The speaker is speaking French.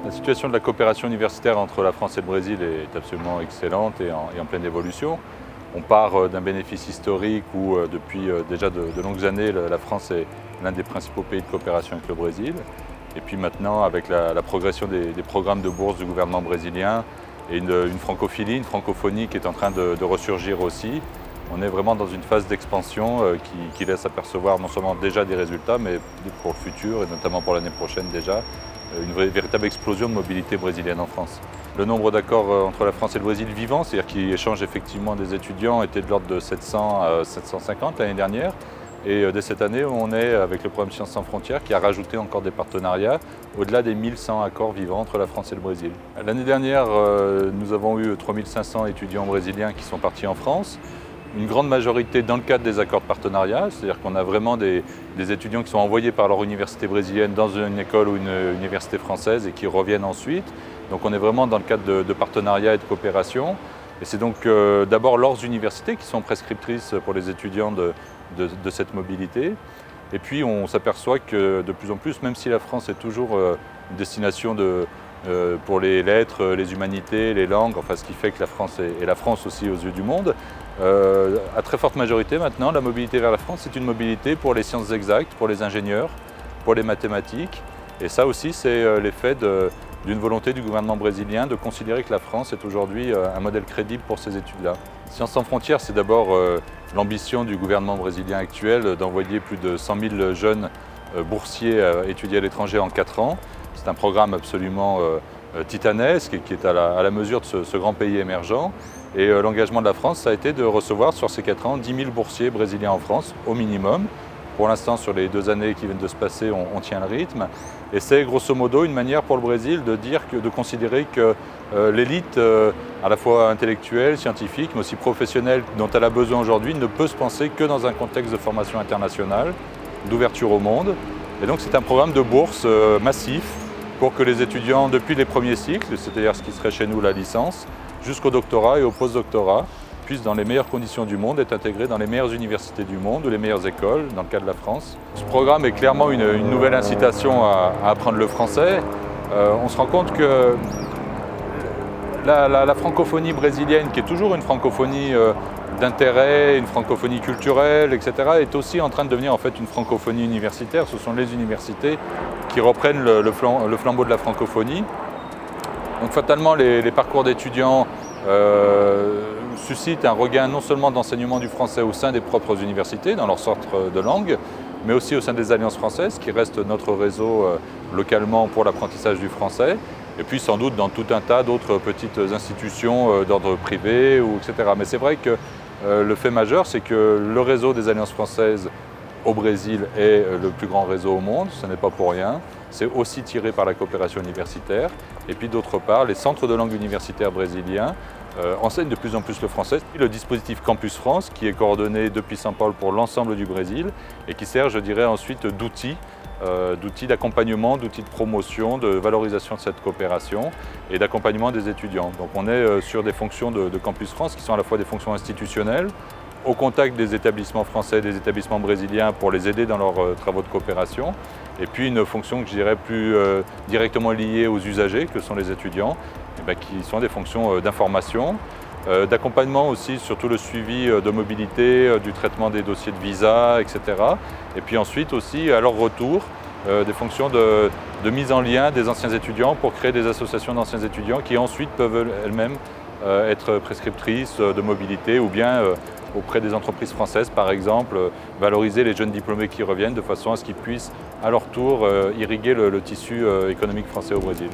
La situation de la coopération universitaire entre la France et le Brésil est absolument excellente et en pleine évolution. On part d'un bénéfice historique où depuis déjà de longues années, la France est l'un des principaux pays de coopération avec le Brésil. Et puis maintenant, avec la progression des programmes de bourse du gouvernement brésilien et une francophilie, une francophonie qui est en train de ressurgir aussi, on est vraiment dans une phase d'expansion qui laisse apercevoir non seulement déjà des résultats, mais pour le futur et notamment pour l'année prochaine déjà, une véritable explosion de mobilité brésilienne en France. Le nombre d'accords entre la France et le Brésil vivant, c'est-à-dire qui échangent effectivement des étudiants, était de l'ordre de 700 à 750 l'année dernière. Et dès cette année, on est avec le programme Sciences sans frontières qui a rajouté encore des partenariats au-delà des 1100 accords vivants entre la France et le Brésil. L'année dernière, nous avons eu 3500 étudiants brésiliens qui sont partis en France. Une grande majorité dans le cadre des accords de partenariat, c'est-à-dire qu'on a vraiment des étudiants qui sont envoyés par leur université brésilienne dans une école ou une université française et qui reviennent ensuite. Donc on est vraiment dans le cadre de partenariat et de coopération. Et c'est donc d'abord leurs universités qui sont prescriptrices pour les étudiants de cette mobilité. Et puis on s'aperçoit que de plus en plus, même si la France est toujours une destination pour les lettres, les humanités, les langues, enfin ce qui fait que la France est la France aussi aux yeux du monde, à très forte majorité maintenant, la mobilité vers la France, c'est une mobilité pour les sciences exactes, pour les ingénieurs, pour les mathématiques. Et ça aussi, c'est l'effet d'une volonté du gouvernement brésilien de considérer que la France est aujourd'hui un modèle crédible pour ces études-là. Sciences sans frontières, c'est d'abord l'ambition du gouvernement brésilien actuel d'envoyer plus de 100 000 jeunes boursiers étudier à l'étranger en 4 ans. C'est un programme absolument titanesque et qui est à la mesure de ce grand pays émergent. Et l'engagement de la France, ça a été de recevoir sur ces 4 ans 10 000 boursiers brésiliens en France, au minimum. Pour l'instant, sur les 2 années qui viennent de se passer, on tient le rythme. Et c'est grosso modo une manière pour le Brésil de considérer que l'élite, à la fois intellectuelle, scientifique, mais aussi professionnelle, dont elle a besoin aujourd'hui, ne peut se penser que dans un contexte de formation internationale, d'ouverture au monde. Et donc c'est un programme de bourse massif pour que les étudiants, depuis les premiers cycles, c'est-à-dire ce qui serait chez nous la licence, jusqu'au doctorat et au post-doctorat, puissent dans les meilleures conditions du monde être intégrés dans les meilleures universités du monde ou les meilleures écoles, dans le cas de la France. Ce programme est clairement une nouvelle incitation à apprendre le français. On se rend compte que la francophonie brésilienne, qui est toujours une francophonie d'intérêt, une francophonie culturelle, etc., est aussi en train de devenir en fait une francophonie universitaire. Ce sont les universités qui reprennent le flambeau de la francophonie. Donc fatalement, les parcours d'étudiants suscitent un regain non seulement d'enseignement du français au sein des propres universités, dans leur centre de langue, mais aussi au sein des alliances françaises, qui reste notre réseau localement pour l'apprentissage du français, et puis sans doute dans tout un tas d'autres petites institutions d'ordre privé, etc. Mais c'est vrai que le fait majeur, c'est que le réseau des alliances françaises au Brésil est le plus grand réseau au monde, ce n'est pas pour rien. C'est aussi tiré par la coopération universitaire. Et puis d'autre part, les centres de langue universitaire brésiliens enseignent de plus en plus le français. Le dispositif Campus France, qui est coordonné depuis São Paulo pour l'ensemble du Brésil et qui sert, je dirais, ensuite d'outil d'accompagnement, d'outils de promotion, de valorisation de cette coopération et d'accompagnement des étudiants. Donc on est sur des fonctions de Campus France qui sont à la fois des fonctions institutionnelles, au contact des établissements français, des établissements brésiliens pour les aider dans leurs travaux de coopération, et puis une fonction que je dirais plus directement liée aux usagers, que sont les étudiants, qui sont des fonctions d'information, d'accompagnement aussi sur tout le suivi de mobilité, du traitement des dossiers de visa, etc. Et puis ensuite aussi, à leur retour, des fonctions de mise en lien des anciens étudiants pour créer des associations d'anciens étudiants qui ensuite peuvent elles-mêmes être prescriptrices de mobilité ou bien auprès des entreprises françaises, par exemple, valoriser les jeunes diplômés qui reviennent de façon à ce qu'ils puissent à leur tour irriguer le tissu économique français au Brésil.